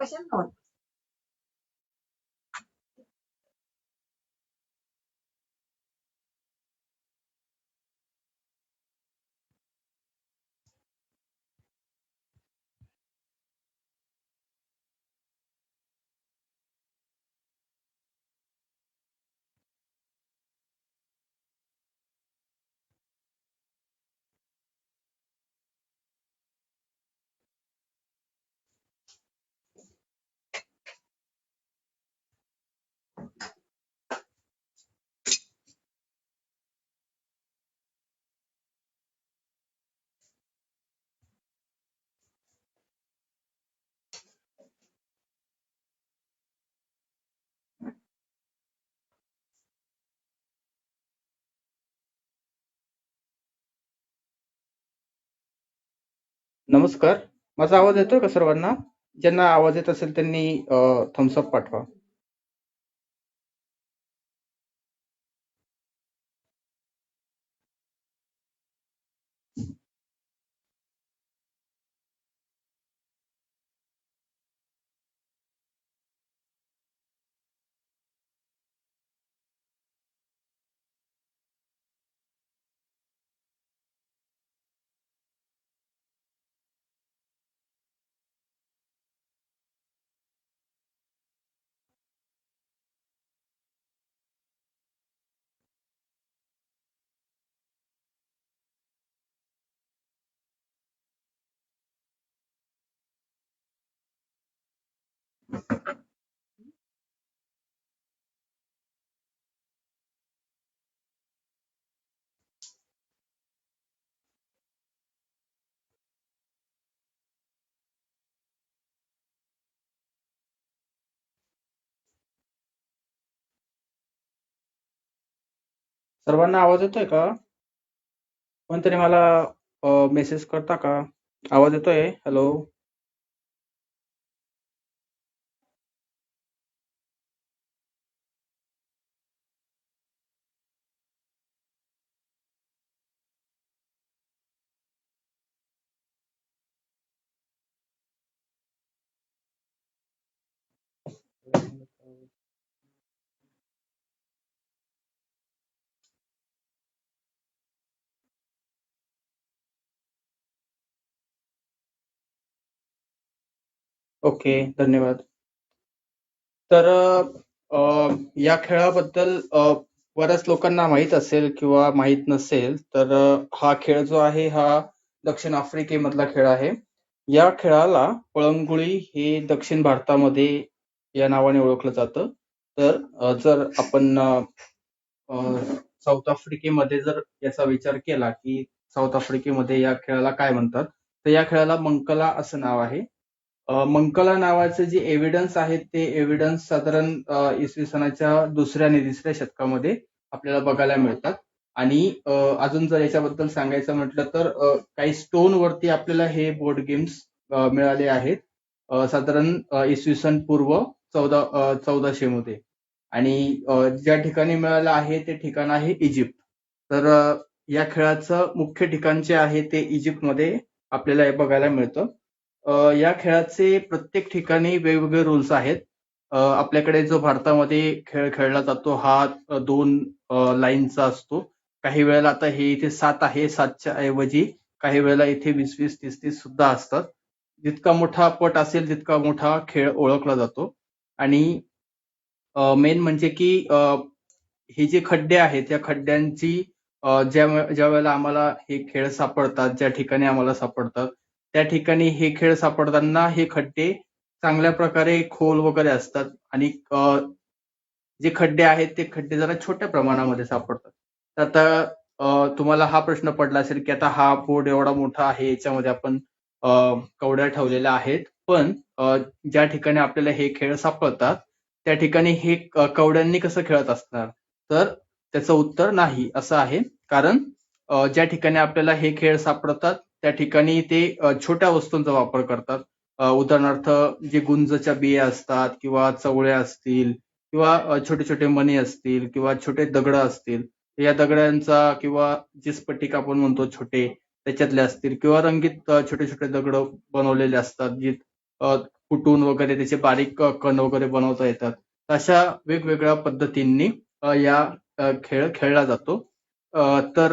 कशाला नमस्कार. माझा आवाज येतोय का सर्वांना? ज्यांना आवाज येत असेल त्यांनी थम्सअप पाठवा. सर्वांना आवाज येतोय का? कोणतरी मला मेसेज करता का? आवाज येतोय? हॅलो. ओके, धन्यवाद. तर या खेळाबद्दल बऱ्याच लोकांना माहीत असेल किंवा माहीत नसेल, तर हा खेळ जो आहे हा दक्षिण आफ्रिकेमधला खेळ आहे. या खेळाला पळंगुळी हे दक्षिण भारतामध्ये या नावाने ओळखलं जातं. तर जर आपण साऊथ आफ्रिकेमध्ये जर याचा विचार केला की साऊथ आफ्रिकेमध्ये या खेळाला काय म्हणतात, तर या खेळाला मंकला असं नाव आहे. मंकला नावाचे जे एव्हिडन्स आहेत ते एव्हिडन्स साधारण इसवी सनाच्या दुसऱ्या आणि तिसऱ्या शतकामध्ये आपल्याला बघायला मिळतात. आणि अजून जर याच्याबद्दल सांगायचं म्हटलं तर काही स्टोन वरती आपल्याला हे बोर्ड गेम्स मिळाले आहेत, साधारण इसवी सन पूर्व 1400 मध्ये. आणि ज्या ठिकाणी मिळालं आहे ते ठिकाण आहे इजिप्त. तर या खेळाचं मुख्य ठिकाण जे आहे ते इजिप्तमध्ये आपल्याला हे बघायला मिळतं. या खेळाचे प्रत्येक ठिकाणी वेगवेगळे रूल्स आहेत. आपल्याकडे जो भारतामध्ये खेळ खेळला जातो हा 2 लाईनचा असतो. काही वेळेला आता हे इथे 7 आहे, 7च्या ऐवजी काही वेळेला इथे 20-20, 30-30 सुद्धा असतात. जितका मोठा पट असेल तितका मोठा खेळ ओळखला जातो. आणि मेन म्हणजे की हे जे खड्डे आहेत या खड्ड्यांची ज्या वेळेला आम्हाला हे खेळ सापडतात, ज्या ठिकाणी आम्हाला सापडतात त्या ठिकाणी हे खेळ सापडताना हे खड्डे चांगल्या प्रकारे खोल वगैरे असतात. आणि जे खड्डे आहेत ते खड्डे जरा छोट्या प्रमाणामध्ये सापडतात. तर आता तुम्हाला हा प्रश्न पडला असेल की आता हा बोर्ड एवढा मोठा आहे, याच्यामध्ये आपण कवड्या ठेवलेल्या आहेत, पण ज्या ठिकाणी आपल्याला हे खेळ सापडतात त्या ठिकाणी हे कवड्यांनी कसं खेळत असणार, तर त्याचं उत्तर नाही असं आहे. कारण ज्या ठिकाणी आपल्याला हे खेळ सापडतात त्या ठिकाणी ते छोट्या वस्तूंचा वापर करतात. उदाहरणार्थ जे गुंजच्या बिया असतात किंवा चवळ्या असतील किंवा छोटे छोटे मणी असतील किंवा छोटे दगड असतील, या दगडांचा किंवा जे स्फटिक आपण म्हणतो छोटे त्याच्यातले असतील किंवा रंगीत छोटे छोटे दगड बनवलेले असतात जे कुटून वगैरे त्याचे बारीक कण वगैरे बनवता येतात. अशा वेगवेगळ्या पद्धतींनी या खेळ खेळला जातो. तर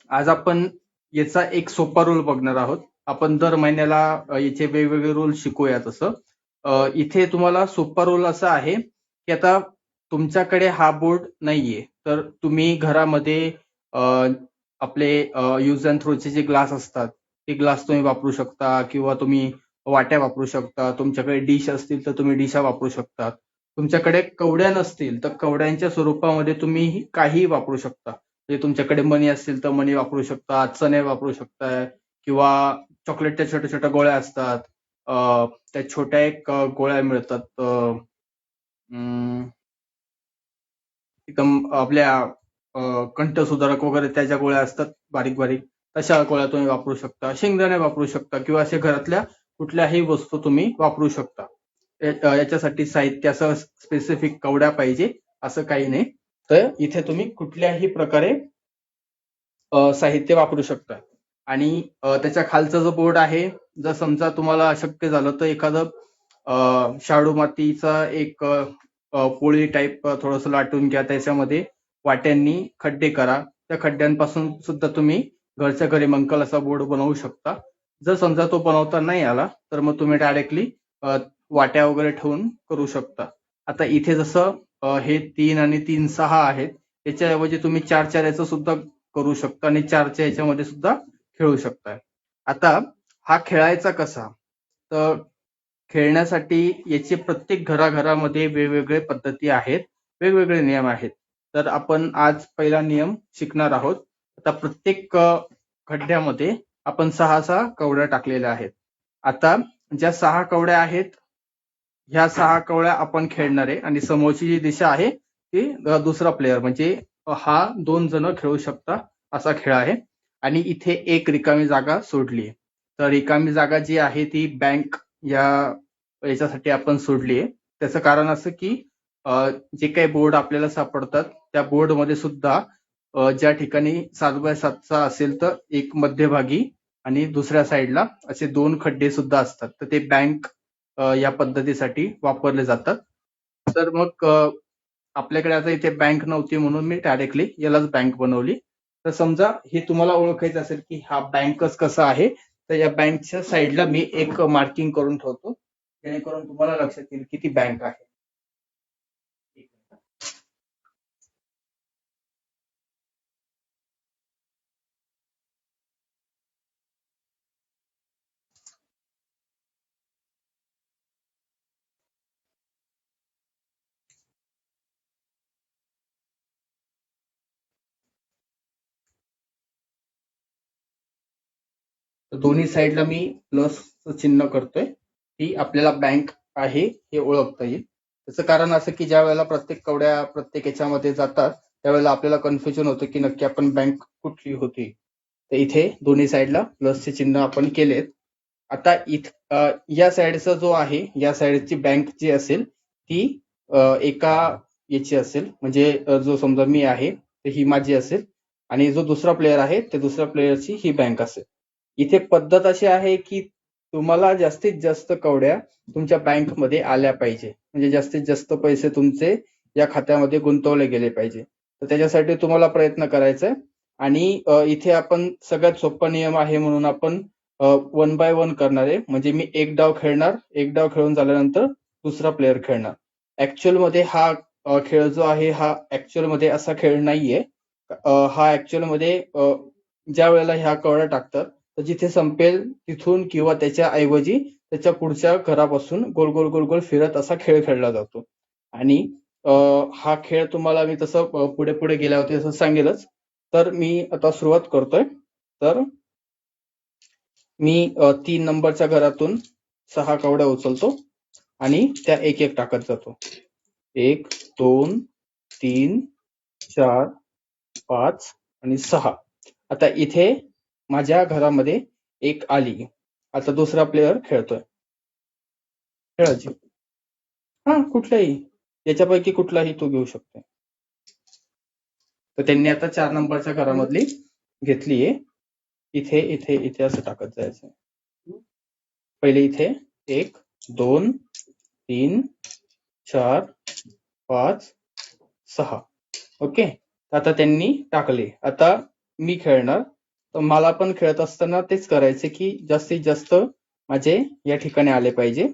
आज आपण याचा एक सोपा रूल बघणार आहोत. आपण दर महिन्याला याचे वेगवेगळे रूल शिकूया. तसं इथे तुम्हाला सोपा रूल असा आहे की आता तुमच्याकडे हा बोर्ड नाहीये, तर तुम्ही घरामध्ये आपले यूज अँड थ्रोचे जे ग्लास असतात ते ग्लास तुम्ही वापरू शकता किंवा तुम्ही वाट्या वापरू शकता. तुमच्याकडे डिश असतील तर तुम्ही डिशा वापरू शकता. तुमच्याकडे कवड्या नसतील तर कवड्यांच्या स्वरूपामध्ये तुम्ही काही वापरू शकता. म्हणजे तुमच्याकडे मणी असतील तर मणी वापरू शकता, चणे वापरू शकताय किंवा चॉकलेटच्या छोट्या छोट्या गोळ्या असतात. त्या छोट्या एक गोळ्या मिळतात एकदम आपल्या कंठसुधारक वगैरे त्या ज्या गोळ्या असतात बारीक बारीक, तशा गोळ्या तुम्ही वापरू शकता. शेंगदाणे वापरू शकता किंवा अशा घरातल्या कुठल्याही वस्तू तुम्ही वापरू शकता. याच्यासाठी साहित्य असं स्पेसिफिक कवड्या पाहिजे असं काही नाही. तर इथे तुम्ही कुठल्याही प्रकारे साहित्य वापरू शकता. आणि त्याच्या खालचा जो बोर्ड आहे, जर समजा तुम्हाला अशक्य झालं तर एखादं शाडू मातीचा एक पोळी टाईप थोडंसं लाटून घ्या. त्याच्यामध्ये वाट्यांनी खड्डे करा. त्या खड्ड्यांपासून सुद्धा तुम्ही घरच्या घरी मंकल असा बोर्ड बनवू शकता. जर समजा तो बनवता नाही आला तर मग तुम्ही डायरेक्टली वाट्या वगैरे ठेवून करू शकता. आता इथे जसं हे 3 आणि 3 6 आहेत, याच्याऐवजी तुम्ही 4 याचं सुद्धा करू शकता आणि 4च्या याच्यामध्ये सुद्धा खेळू शकता. आता हा खेळायचा कसा? तर खेळण्यासाठी याचे प्रत्येक घराघरामध्ये वेगवेगळे पद्धती आहेत, वेगवेगळे नियम आहेत. तर आपण आज पहिला नियम शिकणार आहोत. आता प्रत्येक खड्ड्यामध्ये आपण 6 कवड्या टाकलेल्या आहेत. आता ज्या 6 कवड्या आहेत, ह्या 6 कवड्या आपण खेळणार आहे आणि समोरची जी दिशा आहे ती दुसरा प्लेअर म्हणजे हा 2 जण खेळू शकता असा खेळ आहे. आणि इथे एक रिकामी जागा सोडली आहे. तर रिकामी जागा जी आहे ती बँक याच्यासाठी आपण सोडली आहे. त्याचं कारण असं की जे काही बोर्ड आपल्याला सापडतात त्या बोर्डमध्ये सुद्धा ज्या ठिकाणी 7x7चा असेल तर एक मध्यभागी आणि दुसऱ्या साईडला असे 2 खड्डे सुद्धा असतात. तर ते बँक या पद्धतीसाठी वापरले जातात. तर मग आपल्याकडे आता इथे बँक नव्हती म्हणून मी डायरेक्टली यालाच बँक बनवली. तर समजा हे तुम्हाला ओळखायचं असेल की हा बँकच कसा आहे, तर या बँकच्या साईडला मी एक मार्किंग करून ठेवतो जेणेकरून तुम्हाला लक्षात येईल की ती बँक आहे. दोन्ही साईडला मी प्लस चिन्ह करतोय. ती आपल्याला बँक आहे हे ओळखता येईल. त्याचं कारण असं की ज्या वेळेला प्रत्येक कवड्या प्रत्येक याच्यामध्ये जातात त्यावेळेला आपल्याला कन्फ्युजन होतं की नक्की आपण बँक कुठली होती. तर इथे दोन्ही साईडला प्लसचे चिन्ह आपण केलेत. आता या साईडचा जो आहे, या साईडची बँक जी असेल ती एका याची असेल, म्हणजे जो समजा मी आहे तर ही माझी असेल आणि जो दुसरा प्लेअर आहे ते दुसऱ्या प्लेअरची ही बँक असेल. इथे पद्धत अशी आहे की तुम्हाला जास्तीत जास्त कवड्या तुमच्या बँकमध्ये आल्या पाहिजे, म्हणजे जास्तीत जास्त पैसे तुमचे या खात्यामध्ये गुंतवले गेले पाहिजे. तर त्याच्यासाठी तुम्हाला प्रयत्न करायचा आहे. आणि इथे आपण सगळ्यात सोपा नियम आहे म्हणून आपण 1 बाय 1 करणार आहे. म्हणजे मी एक डाव खेळणार, एक डाव खेळून झाल्यानंतर दुसरा प्लेअर खेळणार. ऍक्च्युअल मध्ये हा खेळ जो आहे हा ऍक्च्युअल मध्ये असा खेळ नाहीये. हा ऍक्च्युअल मध्ये ज्या वेळेला ह्या कवड्या टाकतात तर जिथे संपेल तिथून किंवा त्याच्या ऐवजी त्याच्या पुढच्या घरापासून गोल गोल गोल गोल फिरत असा खेळ खेळला जातो. आणि हा खेळ तुम्हाला मी तसं पुढे पुढे गेल्यावरती असं सांगेलच. तर मी आता सुरुवात करतोय. तर मी 3 नंबरच्या घरातून 6 कवड्या उचलतो आणि त्या एक एक टाकत जातो. 1 2 3 4 5 आणि 6. आता इथे माझ्या घरामध्ये एक आली. आता दुसरा प्लेअर खेळतोय. खेळायची. हा, कुठलाही याच्यापैकी कुठलाही तो घेऊ शकतो. तर त्यांनी आता 4 नंबरच्या घरामधली घेतलीये. इथे इथे इथे असं टाकत जायचं. पहिले इथे 1 2 3 4 5 6. ओके. आता त्यांनी टाकले. आता मी खेळणार. तर मला पण खेळत असताना तेच करायचे की जास्तीत जास्त माझे या ठिकाणी आले पाहिजे.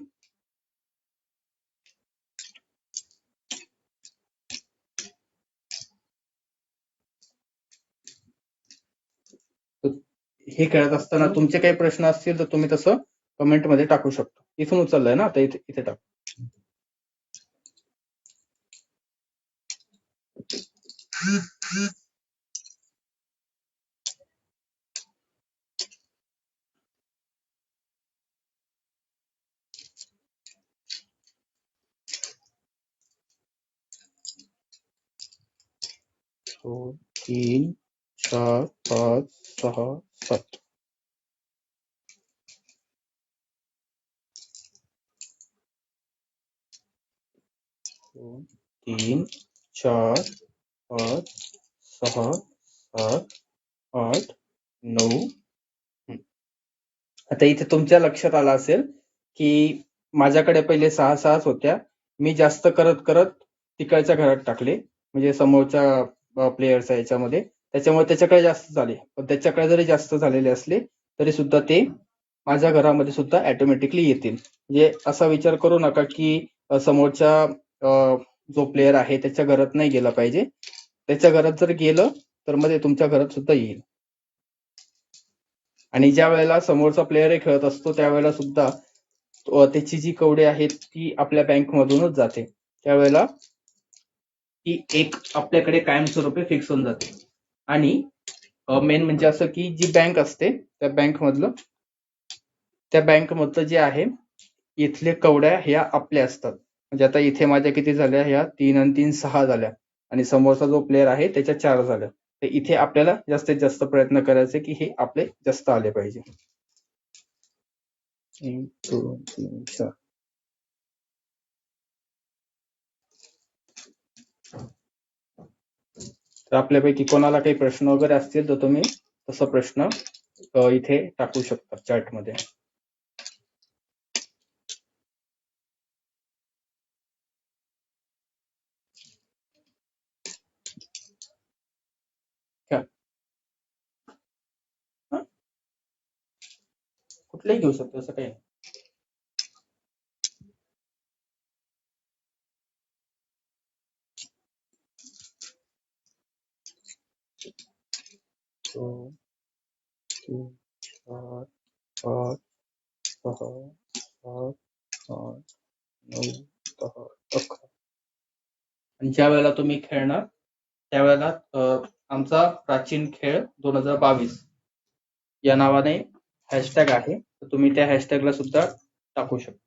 हे खेळत असताना तुमचे काही प्रश्न असतील तर तुम्ही तसं कमेंटमध्ये टाकू शकता. इथून उचललंय ना, आता इथे टाक. दोन 3 4 5 6 7. 2 3 4 5 6 7 8 9. आता इथे तुमच्या लक्षात आलं असेल की माझ्याकडे पहिले 6 होत्या. मी जास्त करत करत तिकडच्या घरात टाकले, म्हणजे समोरच्या प्लेयरच्या याच्यामध्ये. त्याच्यामुळे त्याच्याकडे जास्त झाले. पण त्याच्याकडे जरी जास्त झालेले असले तरी सुद्धा ते माझ्या घरामध्ये सुद्धा ऑटोमॅटिकली येतील. म्हणजे असा विचार करू नका की समोरच्या जो प्लेयर आहे त्याच्या घरात नाही गेला पाहिजे. त्याच्या घरात जर गेलं तर मग ते तुमच्या घरात सुद्धा येईल. आणि ज्या वेळेला समोरचा प्लेअर खेळत असतो त्यावेळेला सुद्धा त्याची जी कवडी आहेत ती आपल्या बँक मधूनच जाते. त्यावेळेला ती एक आपल्याकडे कायमस्वरूपी फिक्स होऊन जाते. आणि मेन म्हणजे असं की जी बँक असते त्या बँक मधलं जे आहे, इथले कवड्या ह्या आपल्या असतात. म्हणजे आता इथे माझ्या किती झाल्या, ह्या 3 आणि 3 6 झाल्या, आणि समोरचा जो प्लेअर आहे त्याच्या 4 झाल्या. तर इथे आपल्याला जास्तीत जास्त प्रयत्न करायचे की हे आपले जास्त आले पाहिजे. 1 2 3 4. तर आपल्यापैकी कोणाला काही प्रश्न वगैरे असतील तर तुम्ही तसा प्रश्न इथे टाकू शकता चॅटमध्ये. कुठलंही घेऊ शकतो, असं काही. दोन 3 4 5 6 7 8 9 10 11. आणि ज्या वेळेला तुम्ही खेळणार त्यावेळेला आमचा प्राचीन खेळ 2022 या नावाने हॅशटॅग आहे, तर तुम्ही त्या हॅशटॅगला सुद्धा टाकू शकता.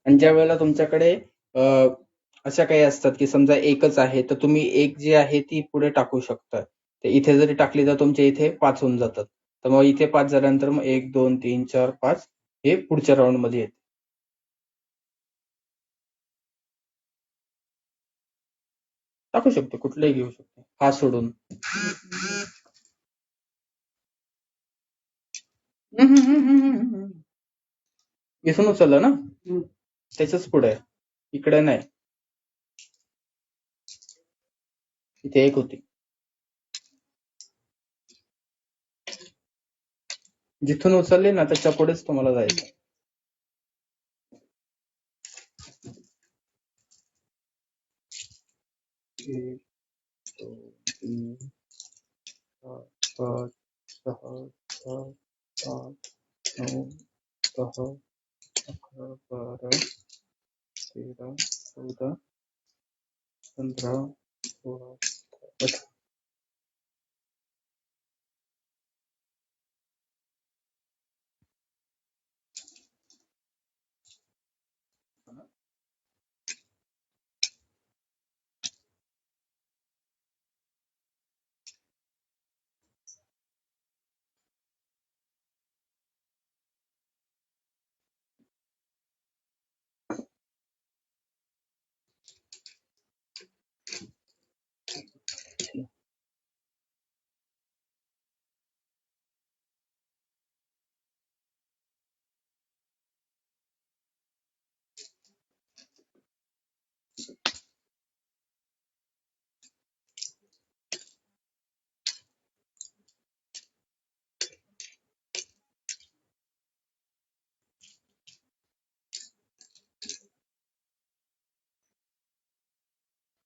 आणि ज्या वेळेला तुमच्याकडे अशा काही असतात की समजा एकच आहे, तर तुम्ही एक जी आहे ती पुढे टाकू शकता. तर इथे जरी टाकली तर तुमच्या इथे 5 होऊन जातात. तर मग इथे 5 झाल्यानंतर मग 1 2 3 4 5 हे पुढच्या राऊंड मध्ये येते. टाकू शकतो, कुठलंही घेऊ शकतो, हा सोडून. इथून उचललं ना, त्याच्याच पुढे आहे, इकडे नाही. इथे एक होती. जिथून उचलली ना त्याच्या पुढेच तुम्हाला जायचं. 1, 2, 3, 4, 5, 6, 7, 8, 9, 10, 11, 12, 13, 14, 15, 16, 18.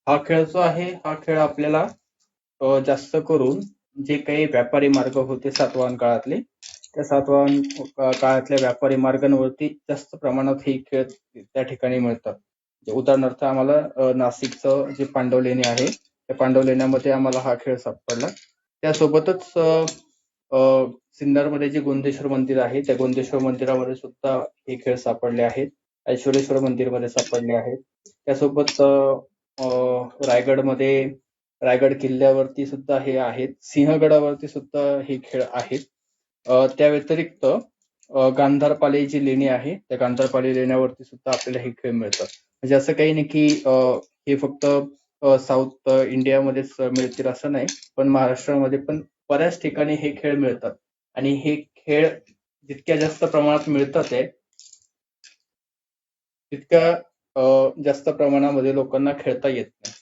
हा खेळ जो आहे हा खेळ आपल्याला जास्त करून जे काही व्यापारी मार्ग होते सातवाहन काळातले त्या सातवाहन काळातल्या व्यापारी मार्गांवरती जास्त प्रमाणात हे खेळ त्या ठिकाणी मिळतात. उदाहरणार्थ आम्हाला नाशिकचं जे पांडव लेणी आहे त्या पांडव लेण्यामध्ये आम्हाला हा खेळ सापडला. त्यासोबतच सिन्नरमध्ये जे गोंदेश्वर मंदिर आहे त्या गोंदेश्वर मंदिरामध्ये सुद्धा हे खेळ सापडले आहेत. ऐश्वरेश्वर मंदिरमध्ये सापडले आहेत. त्यासोबत रायगडमध्ये रायगड किल्ल्यावरती सुद्धा हे आहेत. सिंहगडावरती सुद्धा हे खेळ आहेत. त्या व्यतिरिक्त गांधारपाले जी लेणी आहे त्या गांधारपाले लेण्यावरती सुद्धा आपल्याला हे खेळ मिळतात. म्हणजे असं काही नाही की हे फक्त साऊथ इंडियामध्येच मिळतील असं नाही, पण महाराष्ट्रामध्ये पण बऱ्याच ठिकाणी हे खेळ मिळतात. आणि हे खेळ जितक्या जास्त प्रमाणात मिळतात आहे तितक्या जास्त प्रमाणामध्ये लोकांना खेळता येत नाही.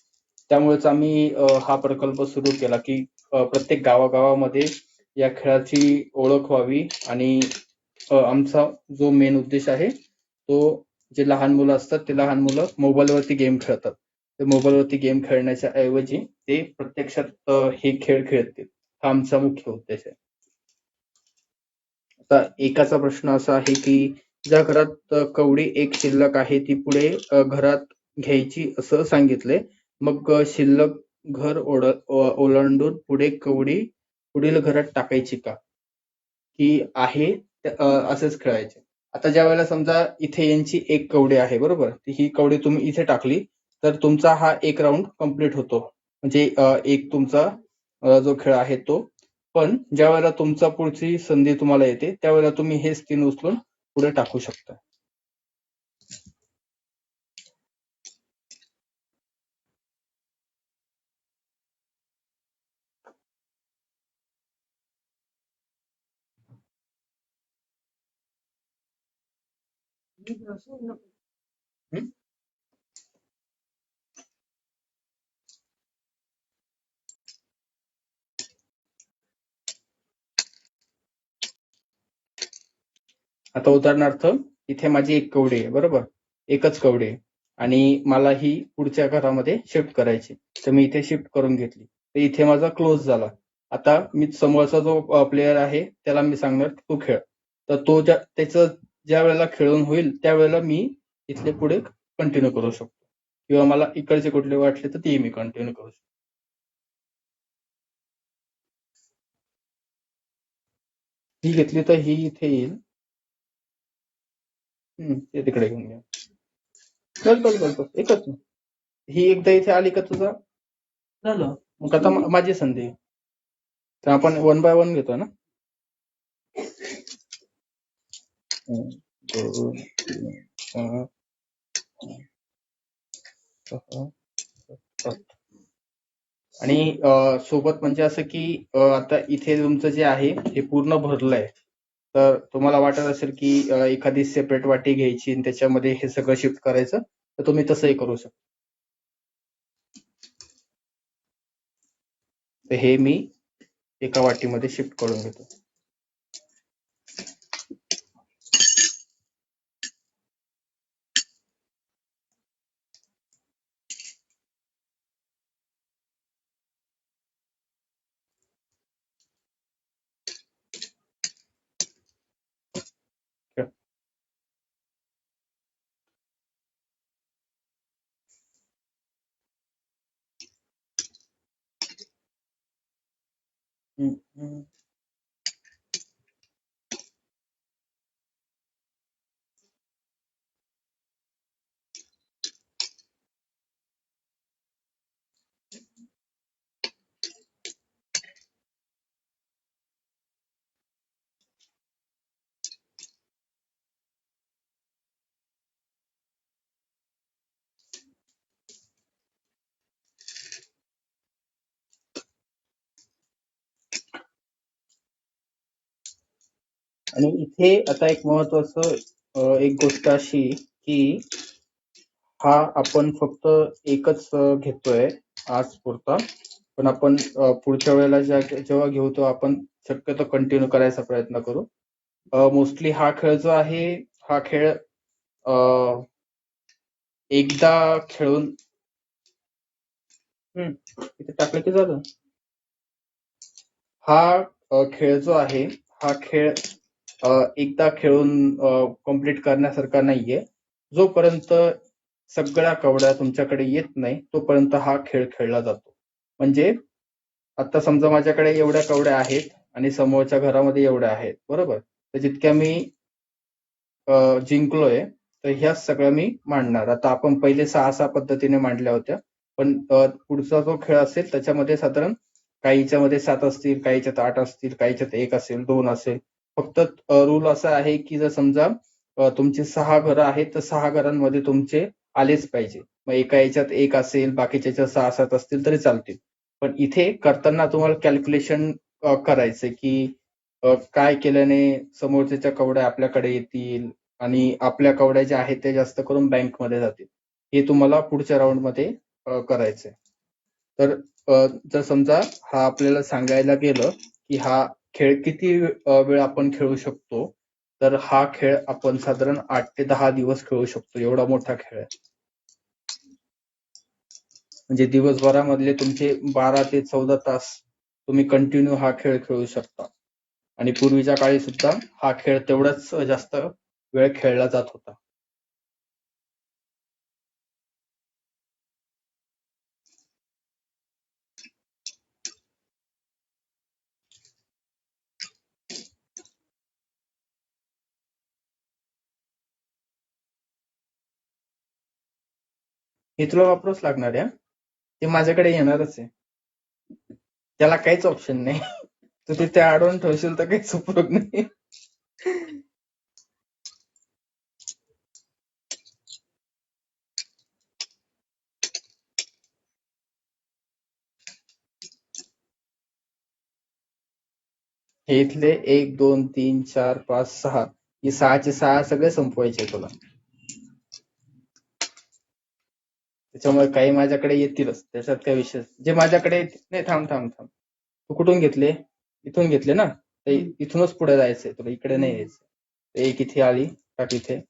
त्यामुळेच आम्ही हा प्रकल्प सुरू केला की प्रत्येक गावागावामध्ये या खेळाची ओळख व्हावी आणि आमचा जो मेन उद्देश आहे तो जे लहान मुलं असतात ते लहान मुलं मोबाईलवरती गेम खेळतात. ते मोबाईलवरती गेम खेळण्याच्या ऐवजी ते प्रत्यक्षात हे खेळ खेळतील हा आमचा मुख्य उद्देश आहे. आता एकाचा प्रश्न असा आहे की ज्या घरात कवडी एक शिल्लक आहे ती पुढे घरात घ्यायची असं सांगितले, मग शिल्लक घर ओलांडून पुढे कवडी पुढील घरात टाकायची का, की आहे असंच खेळायचे. आता ज्या वेळेला समजा इथे यांची एक कवडी आहे बरोबर, ही कवडी तुम्ही इथे टाकली तर तुमचा हा एक राऊंड कंप्लीट होतो. म्हणजे एक तुमचा जो खेळ आहे तो. पण ज्या वेळेला तुमचा पुढची संधी तुम्हाला येते त्यावेळेला तुम्ही हेच 3 उचलून पुढे टाकू शकता. आता उदाहरणार्थ इथे माझी एक कवडी आहे बरोबर, एकच कवडी आहे आणि मला ही पुढच्या घरामध्ये शिफ्ट करायची, तर मी इथे शिफ्ट करून घेतली तर इथे माझा क्लोज झाला. आता मी समोरचा जो प्लेअर आहे त्याला मी सांगणार तू खेळ, तर तो त्याचं ज्या वेळेला खेळून होईल त्यावेळेला मी इथले पुढे कंटिन्यू करू शकतो किंवा मला इकडचे कुठले वाटले तर ते मी कंटिन्यू करू शकतो. ही घेतली तर ही इथे येईल. ते तिकडे घेऊन घ्या. चल एकच ना. ही एकदा इथे आली का तुझं झालं, मग आता माझी संधी आहे. तर आपण 1 बाय 1 घेतो ना. 1, 2, 3, 4, 5, 6, 7. आणि सोबत म्हणजे असं की आता इथे तुमचं जे आहे हे पूर्ण भरलंय, तर तुम्हाला वाटत असेल की एखादी सेपरेट वाटी घ्यायची आणि त्याच्यामध्ये हे सगळं शिफ्ट करायचं, तर तुम्ही तसंही करू शकता. तर हे मी एका वाटीमध्ये शिफ्ट करून घेतो. हम्म, हम्म. आणि इथे आता एक महत्वाचं एक गोष्ट अशी की हा आपण फक्त एकच घेतोय आज पुरता, पण आपण पुढच्या वेळेला जेव्हा घेऊ तेव्हा आपण शक्यतो कंटिन्यू करायचा प्रयत्न करू. मोस्टली हा खेळ जो आहे, हा खेळ एकदा खेळून इथे टाकलं की झालं. हा खेळ जो आहे, हा खेळ एकदा खेळून कम्प्लीट करण्यासारखा नाहीये. जोपर्यंत सगळ्या कवड्या तुमच्याकडे येत नाही तोपर्यंत हा खेळ खेळला जातो. म्हणजे आता समजा माझ्याकडे एवढ्या कवड्या आहेत आणि समोरच्या घरामध्ये एवढ्या आहेत, बरोबर. तर जितक्या मी जिंकलोय तर ह्या सगळ्या मी मांडणार. आता आपण पहिले 6 पद्धतीने मांडल्या होत्या, पण पुढचा जो खेळ असेल त्याच्यामध्ये साधारण काहीच्या मध्ये 7 असतील, काहीच्यात 8 असतील, काहीच्यात 1 असेल, 2 असेल. फक्त रूल असा आहे की जर समजा तुमची 6 घरं आहेत तर 6 घरांमध्ये तुमचे आलेच पाहिजे. मग एका याच्यात 1 असेल, बाकीच्या याच्यात 6-7 असतील तरी चालतील. पण इथे करताना तुम्हाला कॅल्क्युलेशन करायचंय की काय केल्याने समोरच्याच्या कवड्या आपल्याकडे येतील आणि आपल्या कवड्या ज्या आहेत त्या जास्त करून बँकमध्ये जातील. हे तुम्हाला पुढच्या राऊंडमध्ये करायचंय. तर जर समजा हा आपल्याला सांगायला गेलं की हा खेळ किती वेळ आपण खेळू शकतो, तर हा खेळ आपण साधारण 8 ते 10 दिवस खेळू शकतो. एवढा मोठा खेळ आहे. म्हणजे दिवसभरामधले तुमचे 12 ते 14 तास तुम्ही कंटिन्यू हा खेळ खेळू शकता. आणि पूर्वीच्या काळी सुद्धा हा खेळ तेवढाच जास्त वेळ खेळला जात होता. हे तुला वापरूच लागणार आहे. ते माझ्याकडे येणारच आहे. त्याला काहीच ऑप्शन नाही. तू तिथे अडवून ठेवशील तर काहीच उपयोग नाही. हे इथले 1, 2, 3, 4, 5, 6 हे 6चे 6 सगळे संपवायचे तुला. त्याच्यामुळे काही माझ्याकडे येतीलच, त्याच्यात काही विषय जे माझ्याकडे नाही. थांब थांब थांब, तू कुठून घेतले? इथून घेतले ना, इथूनच पुढे जायचंय तुला, इकडे नाही यायचं. एक इथे आली, टाक इथे.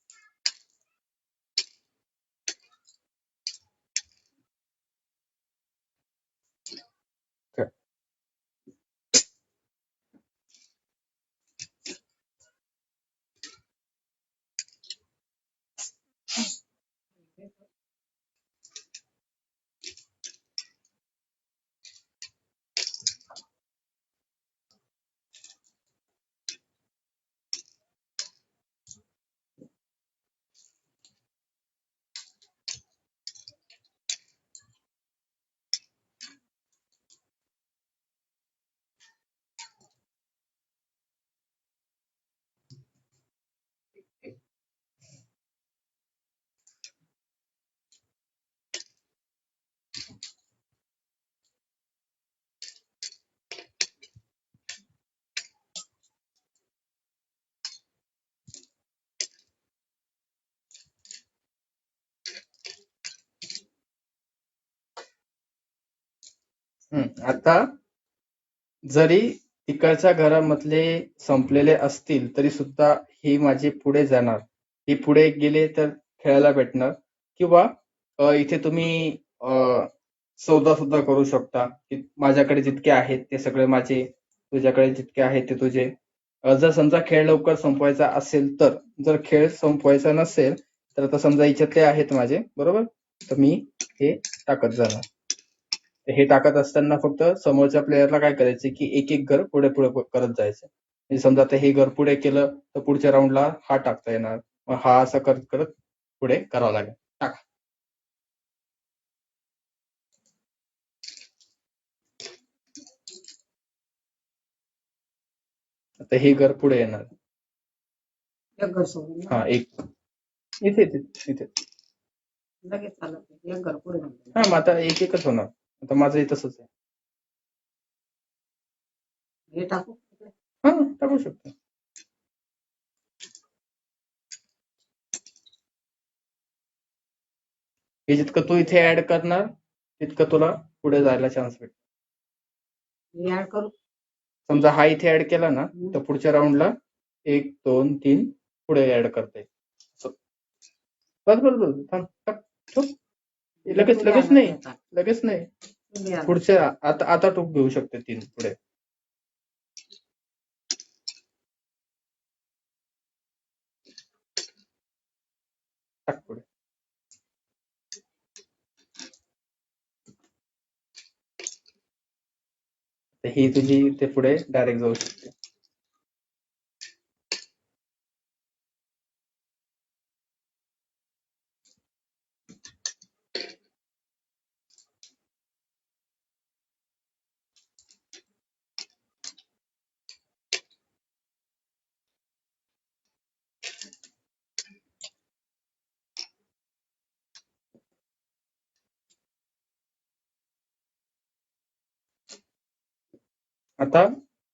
आता जरी तिकडच्या घरामधले संपलेले असतील तरी सुद्धा हे माझे पुढे जाणार. हे पुढे गेले तर खेळायला भेटणार. किंवा इथे तुम्ही सौदा सुद्धा करू शकता की माझ्याकडे जितके आहेत ते सगळे माझे, तुझ्याकडे जितके आहेत ते तुझे. जर समजा खेळ लवकर संपवायचा असेल तर. जर खेळ संपवायचा नसेल तर आता समजा याच्यातले आहेत माझे, बरोबर, तर मी हे टाकत जाणार. हे टाकत असताना फक्त समोरच्या प्लेयरला काय करायचं की एक एक घर पुढे पुढे करत जायचं. म्हणजे समजा आता हे घर पुढे केलं तर पुढच्या राऊंडला हा टाकता येणार, मग हा असं करत करत पुढे करावं लागेल. टाका. आता हे घर पुढे येणार. एक घर सोडून हा एक इथे इथे इथे लगेच चालत नाही. एक घर पुढे म्हणते. हा मग आता एक एकच होणार. आता माझं तसंच आहे. हे टाकू हा टाकू शकतो. हे जितकं तू इथे ऍड करणार तितकं तुला पुढे जायला चान्स भेटेल. हे ऍड करू. समजा हा इथे ऍड केला ना तर पुढच्या राऊंडला 1 2 3 पुढे ऍड करता येईल. बस बस बस थांब टाक ठोक. लगेच लगेच नाही लगेच नाही. पुढच्या आता आता टोक घेऊ शकते 3 पुढे. टाक पुढे. ही तुझी ते पुढे डायरेक्ट जाऊ शकते. आता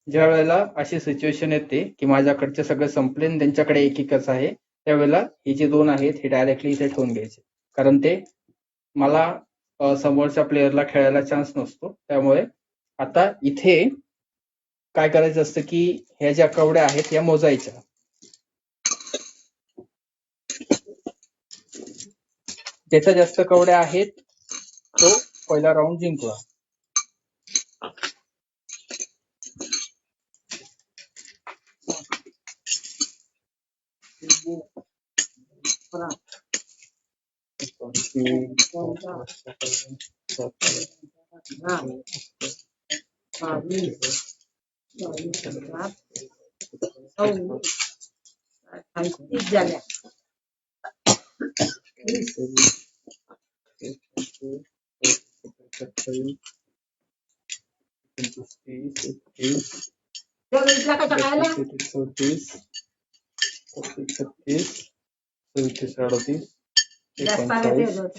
ज्या वेळेला अशी सिच्युएशन येते की माझ्याकडचे सगळे संपले आणि त्यांच्याकडे एक एकच आहे, त्यावेळेला हे जे 2 आहेत हे डायरेक्टली इथे ठेवून घ्यायचे, कारण ते मला समोरच्या प्लेअरला खेळायला चान्स नसतो. त्यामुळे आता इथे काय करायचं असतं की ह्या ज्या कवड्या आहेत या मोजायच्या. ज्याच्या जास्त कवड्या आहेत तो पहिला राऊंड जिंकला.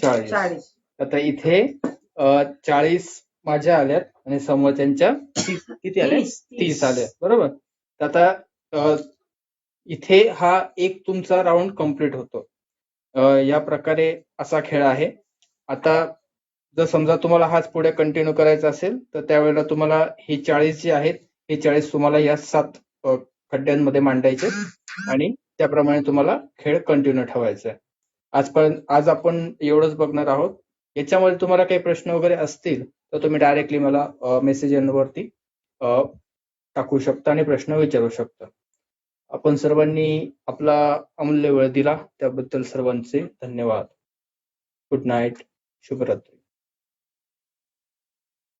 झाल्या. आता इथे 40 माझ्या आल्यात आणि समोरच्यांच्या किती आल्या? 30 आल्या. बरोबर. आता इथे हा एक तुमचा राऊंड कंप्लीट होतो. या प्रकारे असा खेळ आहे. आता जर समजा तुम्हाला हाच पुढे कंटिन्यू करायचा असेल तर त्यावेळेला तुम्हाला हे 40 जे आहेत हे 40 तुम्हाला या 7 खड्ड्यांमध्ये मांडायचे आणि त्याप्रमाणे तुम्हाला खेळ कंटिन्यू ठेवायचा आहे. आज आपण एवढंच बघणार आहोत. याच्यामध्ये तुम्हाला काही प्रश्न वगैरे असतील तर तुम्ही डायरेक्टली मला मेसेज वरती टाकू शकता आणि प्रश्न विचारू शकता. आपण सर्वांनी आपला अमूल्य वेळ दिला त्याबद्दल सर्वांचे धन्यवाद. Good night. शुभरात्री.